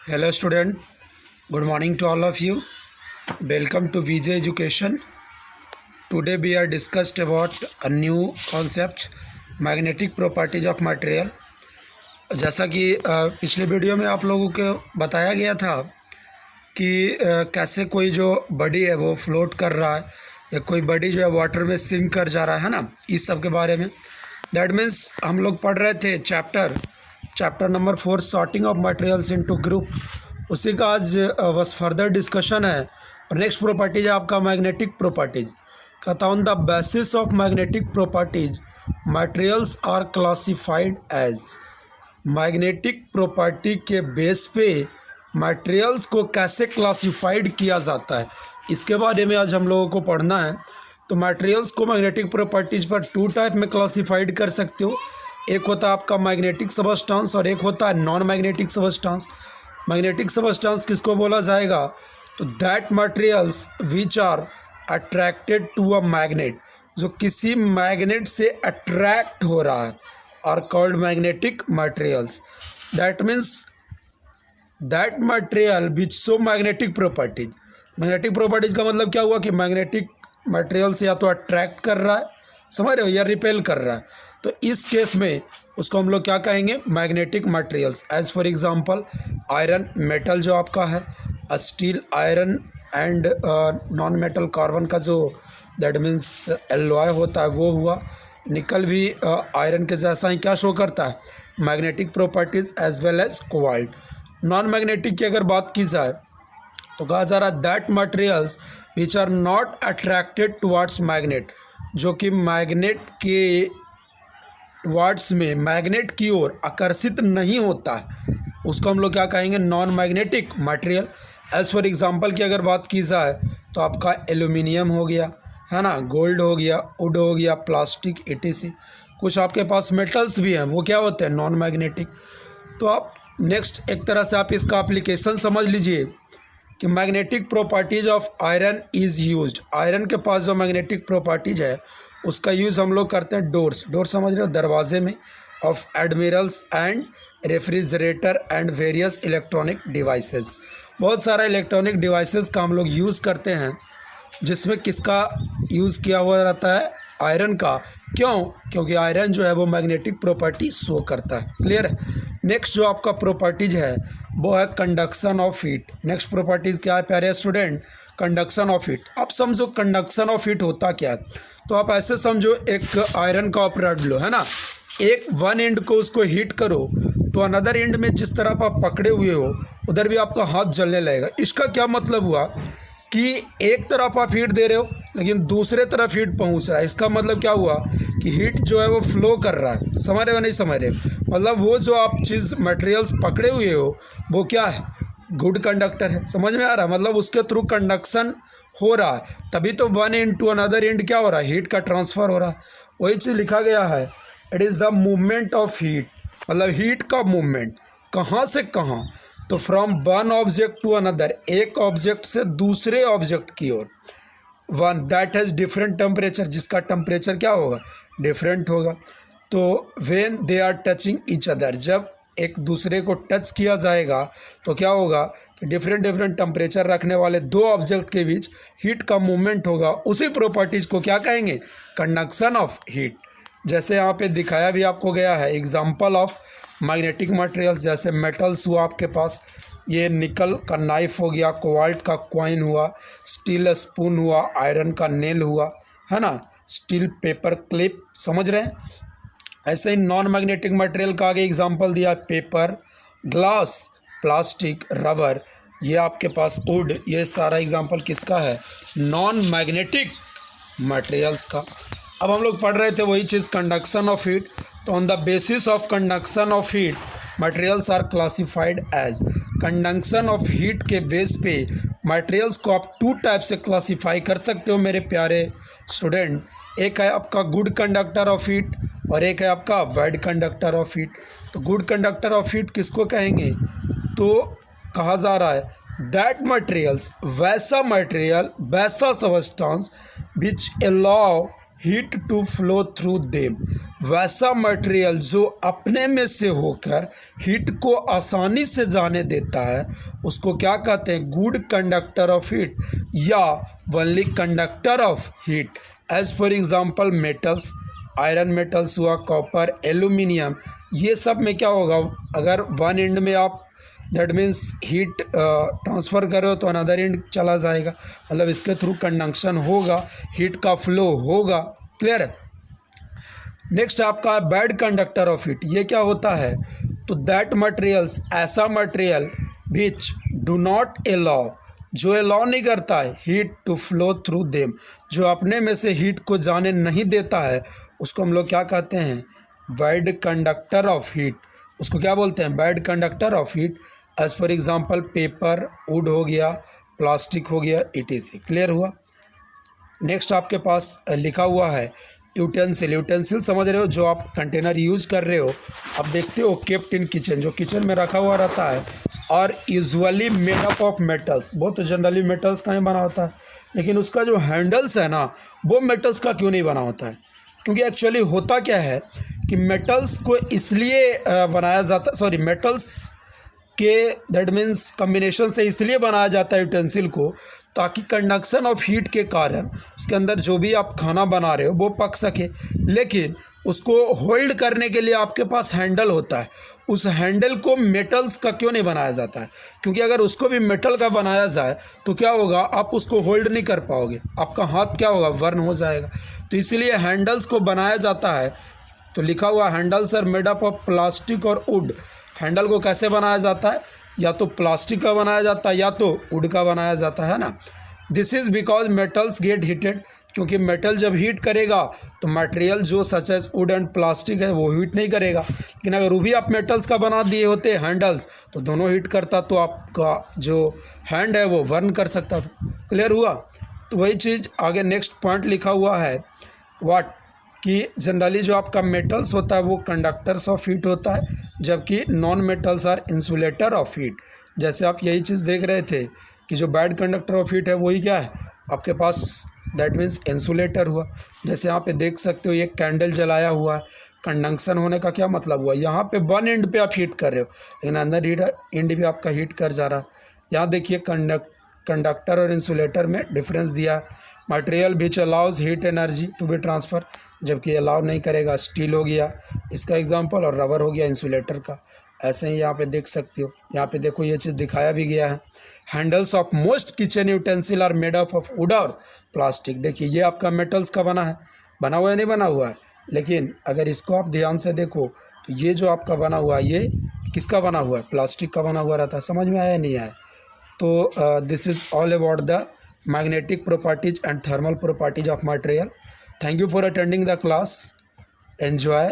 Hello student, good morning to all of you. Welcome to VJ Education. Today we are discussed about a new concept, magnetic properties of material. जैसा कि पिछले video में आप लोगों को बताया गया था कि कैसे कोई जो बॉडी है वो फ्लोट कर रहा है या कोई बॉडी जो है वाटर में सिंक कर जा रहा है ना, इस सब के बारे में। दैट मीन्स हम लोग पढ़ रहे थे chapter number 4 sorting of materials into group. उसी का आज बस फर्दर डिस्कशन है। और नेक्स्ट प्रॉपर्टीज है आपका मैग्नेटिक प्रॉपर्टीज। कहता on the basis of magnetic properties materials are classified as. Magnetic property के बेस पे मटेरियल्स को कैसे क्लासिफाइड किया जाता है, इसके बारे में आज हम लोगों को पढ़ना है। तो मटेरियल्स को मैग्नेटिक प्रॉपर्टीज पर 2 टाइप में क्लासिफाइड कर सकते हो। एक होता है आपका मैग्नेटिक सबस्टेंस और एक होता है non magnetic substance. Magnetic substance किसको बोला जाएगा? तो that materials which are attracted to a magnet, जो किसी मैग्नेट से अट्रैक्ट हो रहा है, are called magnetic materials. That means that material which show magnetic properties. Magnetic properties का मतलब क्या हुआ कि मैग्नेटिक मटेरियल से या तो अट्रैक्ट कर रहा है, समझ रहे हो, या रिपेल कर रहा है। तो इस केस में उसको हम लोग क्या कहेंगे? Magnetic materials. As for example iron metal जो आपका है, steel, iron and non metal carbon का जो दैट मीन्स एलॉय होता है वो हुआ। निकल भी आयरन के जैसा ही क्या शो करता है? Magnetic properties as well as cobalt. Non magnetic की अगर बात की जाए तो कहा जा रहा है that materials which are not attracted towards magnet, जो कि मैग्नेट के टुवर्ड्स में मैग्नेट की ओर आकर्षित नहीं होता है, उसको हम लोग क्या कहेंगे? Non magnetic material. As for example की अगर बात की जाए तो आपका एल्यूमिनियम हो गया, है ना, गोल्ड हो गया, वुड हो गया, प्लास्टिक, etc। कुछ आपके पास मेटल्स भी हैं, वो क्या होते हैं? Non magnetic. तो आप नेक्स्ट एक तरह से आप इसका एप्लीकेशन समझ लीजिए कि magnetic properties of iron is used. Iron के पास जो मैग्नेटिक प्रॉपर्टीज है उसका यूज़ हम लोग करते हैं डोर्स समझ रहे हो, दरवाजे में, of Admirals and refrigerator and various electronic devices. बहुत सारा इलेक्ट्रॉनिक डिवाइसेस का हम लोग यूज़ करते हैं जिसमें किसका यूज़ किया हुआ रहता है? आयरन का। क्यों? क्योंकि आयरन जो है वो मैग्नेटिक प्रॉपर्टी शो करता है। क्लियर है? नेक्स्ट जो आपका प्रॉपर्टीज है वो है conduction of heat. Next properties क्या है प्यारे स्टूडेंट? Conduction of heat. आप समझो कंडक्शन ऑफ हीट होता क्या है। तो आप ऐसे समझो, एक आयरन का आप रड लो, है ना, एक वन एंड को उसको हीट करो तो अनदर एंड में जिस तरफ आप पकड़े हुए हो उधर भी आपका हाथ जलने लगेगा। इसका क्या मतलब हुआ कि एक तरफ आप हीट दे रहे हो लेकिन दूसरे तरफ हीट पहुंच रहा है। इसका मतलब क्या हुआ कि हीट जो है वो फ्लो कर रहा है। समझ रहे हो नहीं समझ रहे? मतलब वो जो आप चीज़ मटेरियल्स पकड़े हुए हो वो क्या है? गुड कंडक्टर है। समझ में आ रहा है? मतलब उसके थ्रू कंडक्शन हो रहा है, तभी तो one end to another end क्या हो रहा है? हीट का ट्रांसफ़र हो रहा है। वही चीज़ लिखा गया है, it is the movement of heat. मतलब हीट का मूवमेंट कहाँ से कहाँ? तो from one object to another, एक ऑब्जेक्ट से दूसरे ऑब्जेक्ट की ओर। One that has different temperature, जिसका टेम्परेचर क्या होगा? डिफरेंट होगा। तो when they are touching each other, जब एक दूसरे को टच किया जाएगा तो क्या होगा कि डिफरेंट टेम्परेचर रखने वाले दो ऑब्जेक्ट के बीच हीट का मूवमेंट होगा। उसी प्रॉपर्टीज़ को क्या कहेंगे? Conduction of heat. जैसे यहाँ पे दिखाया भी आपको गया है एग्जाम्पल ऑफ मैग्नेटिक मटेरियल्स, जैसे मेटल्स हुआ आपके पास, ये निकल का नाइफ हो गया, कोबाल्ट का कॉइन हुआ, स्टील स्पून हुआ, आयरन का नेल हुआ, है ना, स्टील पेपर क्लिप। समझ रहे हैं? ऐसे ही नॉन मैग्नेटिक मटेरियल का आगे एग्जांपल दिया, पेपर, ग्लास, प्लास्टिक, रबर, ये आपके पास वुड। ये सारा एग्जांपल किसका है? नॉन मैग्नेटिक मटेरियल्स का। अब हम लोग पढ़ रहे थे वही चीज़, कंडक्शन ऑफ हीट। तो on the basis of conduction of heat materials are classified as. Conduction of heat के बेस पे मटेरियल्स को आप 2 टाइप से क्लासीफाई कर सकते हो मेरे प्यारे स्टूडेंट। एक है आपका गुड कंडक्टर ऑफ हीट और एक है आपका बैड कंडक्टर ऑफ हीट। तो गुड कंडक्टर ऑफ हीट किसको कहेंगे? तो कहा जा रहा है दैट मटेरियल्स, वैसा मटेरियल, वैसा substance which allow heat to flow through them. वैसा मटेरियल जो अपने में से होकर हीट को आसानी से जाने देता है उसको क्या कहते हैं? गुड कंडक्टर ऑफ हीट या only conductor of heat. As for example metals, iron metals हुआ, कॉपर, एल्यूमिनियम, ये सब में क्या होगा? अगर वन एंड में आप दैट मीन्स हीट ट्रांसफ़र करो तो अनदर एंड चला जाएगा, मतलब इसके थ्रू कंडक्शन होगा, हीट का फ्लो होगा। क्लियर है? नेक्स्ट आपका बैड कंडक्टर ऑफ हीट। ये क्या होता है? तो दैट मटेरियल्स, ऐसा material which do not allow, जो अलाउ नहीं करता है heat to flow through them, जो अपने में से हीट को जाने नहीं देता है, उसको हम लोग क्या कहते हैं? Bad conductor of heat. उसको क्या बोलते हैं? Bad conductor of heat. As for example paper, wood हो गया, प्लास्टिक हो गया, etc। क्लियर हुआ? नेक्स्ट आपके पास लिखा हुआ है यूटेंसिल। यूटेंसिल समझ रहे हो? जो आप कंटेनर यूज़ कर रहे हो, आप देखते हो केप्ट इन किचन, जो किचन में रखा हुआ रहता है, और usually made up of metals. बहुत जनरली मेटल्स का ही बना होता है, लेकिन उसका जो हैंडल्स है ना, वो मेटल्स का क्यों नहीं बना होता है? क्योंकि एक्चुअली होता क्या है कि मेटल्स को इसलिए बनाया जाता, सॉरी, मेटल्स के दैट मीन्स कम्बिनेशन से इसलिए बनाया जाता है यूटेंसिल को, ताकि कंडक्शन ऑफ हीट के कारण उसके अंदर जो भी आप खाना बना रहे हो वो पक सके। लेकिन उसको होल्ड करने के लिए आपके पास हैंडल होता है। उस हैंडल को मेटल्स का क्यों नहीं बनाया जाता है? क्योंकि अगर उसको भी मेटल का बनाया जाए तो क्या होगा? आप उसको होल्ड नहीं कर पाओगे, आपका हाथ क्या होगा? बर्न हो जाएगा। तो इसीलिए हैंडल्स को बनाया जाता है। तो लिखा हुआ handles are made up of plastic और वुड। हैंडल को कैसे बनाया जाता है? या तो प्लास्टिक का बनाया जाता है या तो वुड का बनाया जाता है ना। This is because metals get heated, क्योंकि मेटल जब हीट करेगा तो मटेरियल जो such as wood and plastic है वो हीट नहीं करेगा। लेकिन अगर वो भी आप मेटल्स का बना दिए होते हैंडल्स, तो दोनों हीट करता, तो आपका जो हैंड है वो बर्न कर सकता था। क्लियर हुआ? तो वही चीज़ आगे नेक्स्ट पॉइंट लिखा हुआ है व्हाट, कि जनरली जो आपका मेटल्स होता है वो कंडक्टर्स ऑफ हीट होता है, जबकि non metals are insulator of heat. जैसे आप यही चीज़ देख रहे थे कि जो बैड कंडक्टर ऑफ हीट है वही क्या है आपके पास? दैट मीन्स इंसुलेटर हुआ। जैसे यहाँ पे देख सकते हो, ये कैंडल जलाया हुआ है। कंडक्शन होने का क्या मतलब हुआ? यहाँ पे वन एंड पे आप हीट कर रहे हो, लेकिन अंदर एंड भी आपका हीट कर जा रहा है। यहाँ देखिए कंडक्टर और इंसुलेटर में डिफरेंस दिया है। Material which allows heat energy to be transfer, जबकि अलाउ नहीं करेगा स्टील हो गया इसका एग्जांपल, और रबर हो गया इंसुलेटर का। ऐसे ही यहाँ पे देख सकते हो, यहाँ पे देखो ये चीज़ दिखाया भी गया है। Handles of most kitchen utensil are made up of wood और प्लास्टिक। देखिए ये आपका मेटल्स का बना है, बना हुआ है नहीं बना हुआ है, लेकिन अगर इसको आप ध्यान से देखो तो ये जो आपका बना हुआ है ये किसका बना हुआ है? प्लास्टिक का बना हुआ रहता है। समझ में आया नहीं आया? तो this is all about the magnetic properties and thermal properties of material. Thank you for attending the class. Enjoy.